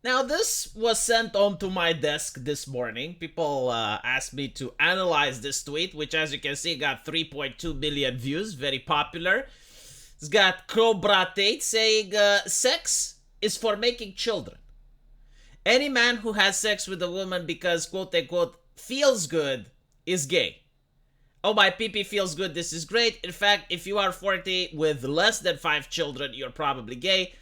Now, this was sent onto my desk this morning. People asked me to analyze this tweet, which, as you can see, got 3.2 billion views. Very popular. It's got Cobra Tate saying, sex is for making children. Any man who has sex with a woman because, quote unquote, feels good is gay. Oh, my pee feels good. This is great. In fact, if you are 40 with less than 5 children, you're probably gay.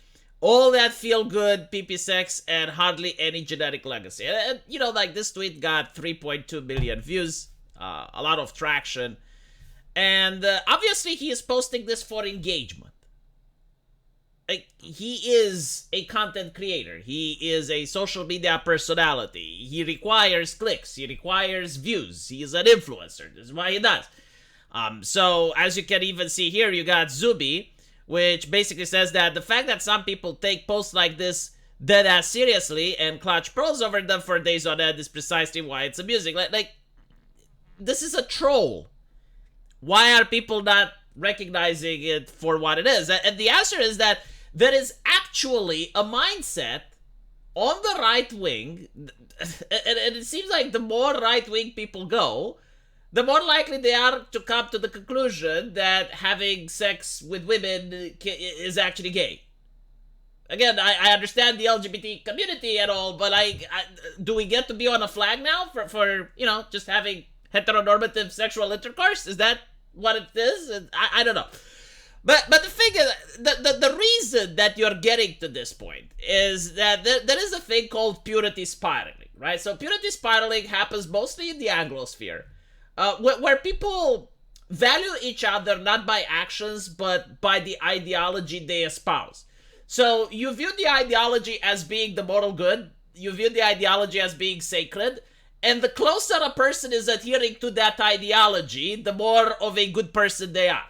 All that feel good, pee sex, and hardly any genetic legacy. And, like this tweet got 3.2 billion views, a lot of traction. And obviously, he is posting this for engagement. Like, he is a content creator. He is a social media personality. He requires clicks. He requires views. He is an influencer. This is why he does. So, as you can even see here, you got Zuby, which basically says that the fact that some people take posts like this dead ass seriously and clutch pearls over them for days on end is precisely why it's amusing. Like, this is a troll. Why are people not recognizing it for what it is? And the answer is that there is actually a mindset on the right wing, and it seems like the more right wing people go, the more likely they are to come to the conclusion that having sex with women is actually gay. Again, I understand the LGBT community and all, but do we get to be on a flag now for just having heteronormative sexual intercourse? Is that what it is? I don't know. But the thing is, the reason that you're getting to this point is that there is a thing called purity spiraling, right? So purity spiraling happens mostly in the Anglosphere, where people value each other not by actions, but by the ideology they espouse. So you view the ideology as being the moral good, you view the ideology as being sacred, and the closer a person is adhering to that ideology, the more of a good person they are.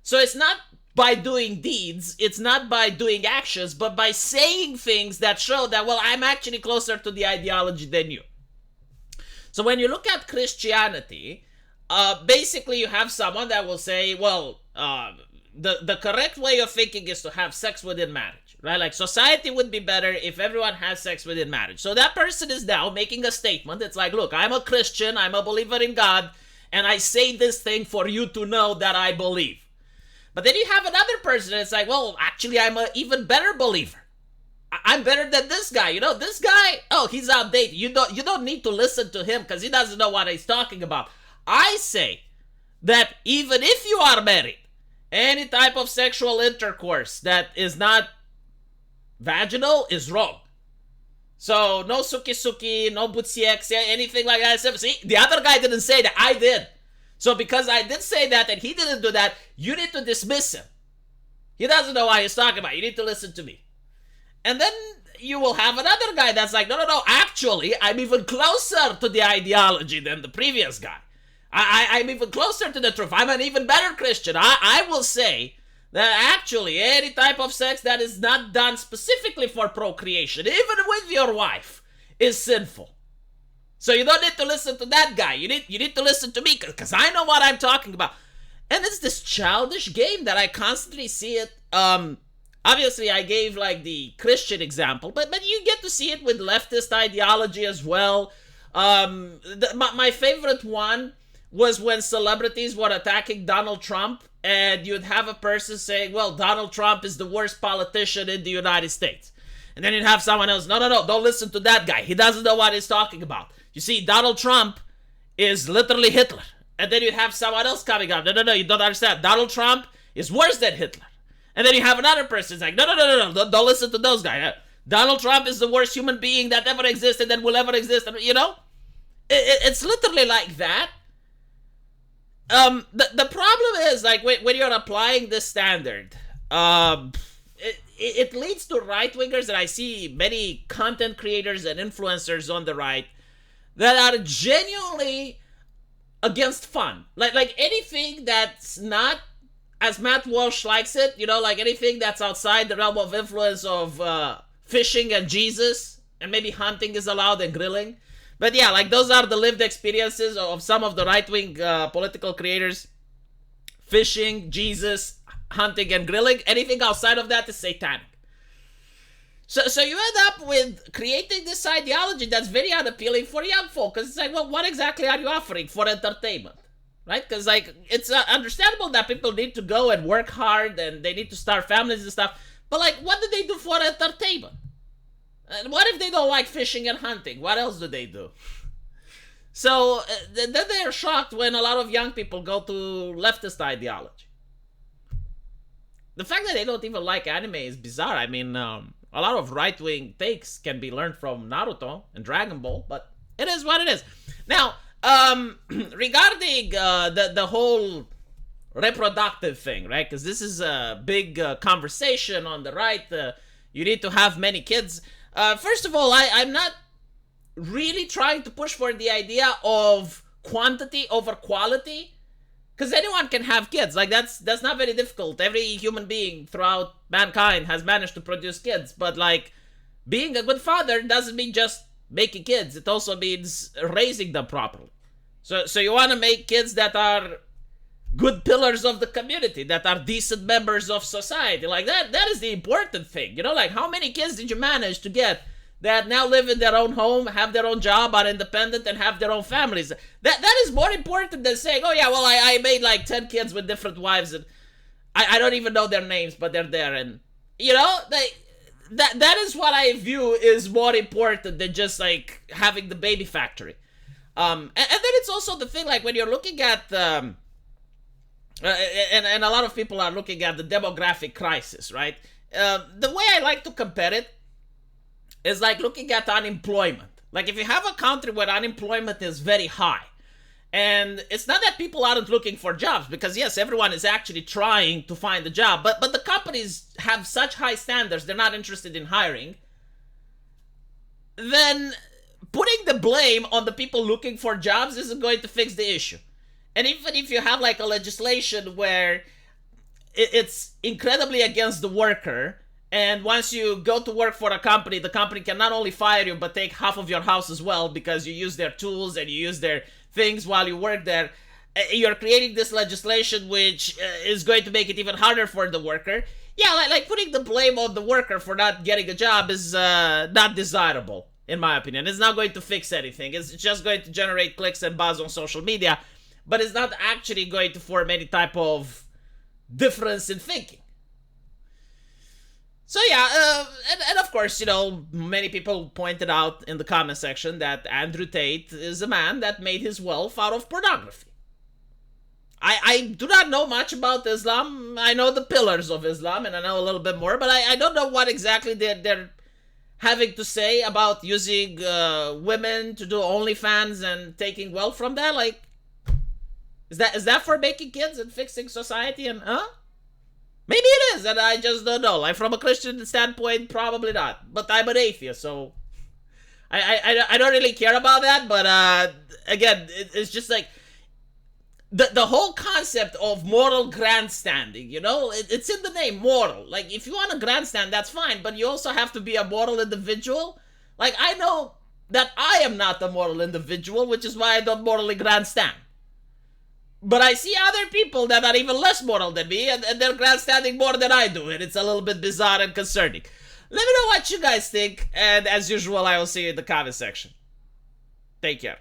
So it's not by doing deeds, it's not by doing actions, but by saying things that show that, well, I'm actually closer to the ideology than you. So when you look at Christianity, basically you have someone that will say, well, the correct way of thinking is to have sex within marriage, right? Like, society would be better if everyone has sex within marriage. So that person is now making a statement. It's like, look, I'm a Christian, I'm a believer in God, and I say this thing for you to know that I believe. But then you have another person that's like, well, actually, I'm an even better believer. I'm better than this guy. This guy, oh, he's outdated. You don't need to listen to him because he doesn't know what he's talking about. I say that even if you are married, any type of sexual intercourse that is not vaginal is wrong. So no suki-suki, no butsiek, anything like that. See, the other guy didn't say that. I did. So because I did say that and he didn't do that, you need to dismiss him. He doesn't know what he's talking about. You need to listen to me. And then you will have another guy that's like, no, actually, I'm even closer to the ideology than the previous guy. I'm even closer to the truth. I'm an even better Christian. I will say that actually any type of sex that is not done specifically for procreation, even with your wife, is sinful. So you don't need to listen to that guy. You need to listen to me because I know what I'm talking about. And it's this childish game that I constantly see it. Obviously, I gave like the Christian example, but you get to see it with leftist ideology as well. My favorite one was when celebrities were attacking Donald Trump, and you'd have a person saying, well, Donald Trump is the worst politician in the United States. And then you'd have someone else, no, don't listen to that guy. He doesn't know what he's talking about. You see, Donald Trump is literally Hitler. And then you'd have someone else coming up, no, you don't understand. Donald Trump is worse than Hitler. And then you have another person who's like, no, don't listen to those guys. Donald Trump is the worst human being that ever existed and will ever exist. It's literally like that. The problem is, like, when you're applying this standard, it leads to right-wingers, and I see many content creators and influencers on the right that are genuinely against fun. Like anything that's not, as Matt Walsh likes it, like anything that's outside the realm of influence of fishing and Jesus, and maybe hunting is allowed and grilling. But yeah, like those are the lived experiences of some of the right-wing political creators. Fishing, Jesus, hunting, and grilling. Anything outside of that is satanic. So you end up with creating this ideology that's very unappealing for young folk. Because it's like, well, what exactly are you offering for entertainment? Right? Because, like, it's understandable that people need to go and work hard and they need to start families and stuff. But, like, what do they do for entertainment? And what if they don't like fishing and hunting? What else do they do? So then they're shocked when a lot of young people go to leftist ideology. The fact that they don't even like anime is bizarre. I mean, a lot of right-wing takes can be learned from Naruto and Dragon Ball, but it is what it is. Now, regarding the whole reproductive thing, right? Because this is a big conversation on the right. You need to have many kids. First of all, I'm not really trying to push for the idea of quantity over quality, because anyone can have kids. Like, that's not very difficult. Every human being throughout mankind has managed to produce kids. But, like, being a good father doesn't mean just making kids. It also means raising them properly. So you want to make kids that are good pillars of the community, that are decent members of society. Like, that is the important thing. You know, like, how many kids did you manage to get that now live in their own home, have their own job, are independent, and have their own families? That is more important than saying, oh yeah, well, I made like 10 kids with different wives, and I don't even know their names, but they're there. And, you know, that is what I view is more important than just, like, having the baby factory. And then it's also the thing, like, when you're looking at, and a lot of people are looking at the demographic crisis, right? The way I like to compare it is like looking at unemployment. Like, if you have a country where unemployment is very high, and it's not that people aren't looking for jobs, because yes, everyone is actually trying to find a job, but the companies have such high standards, they're not interested in hiring, then putting the blame on the people looking for jobs isn't going to fix the issue. And even if you have like a legislation where it's incredibly against the worker, and once you go to work for a company, the company can not only fire you, but take half of your house as well, because you use their tools and you use their things while you work there. You're creating this legislation which is going to make it even harder for the worker. Yeah, like putting the blame on the worker for not getting a job is not desirable, in my opinion. It's not going to fix anything. It's just going to generate clicks and buzz on social media, but it's not actually going to form any type of difference in thinking. So yeah, and of course, you know, many people pointed out in the comment section that Andrew Tate is a man that made his wealth out of pornography. I do not know much about Islam. I know the pillars of Islam, and I know a little bit more, but I don't know what exactly they're having to say about using women to do OnlyFans and taking wealth from that. Like, is that for making kids and fixing society? And maybe it is, and I just don't know. Like, from a Christian standpoint, probably not. But I'm an atheist, so I don't really care about that. But again, it's just like the whole concept of moral grandstanding. You know, it's in the name, moral. Like, if you want to grandstand, that's fine, but you also have to be a moral individual. Like, I know that I am not a moral individual, which is why I don't morally grandstand. But I see other people that are even less moral than me, and they're grandstanding more than I do, and it's a little bit bizarre and concerning. Let me know what you guys think, and as usual, I will see you in the comment section. Take care.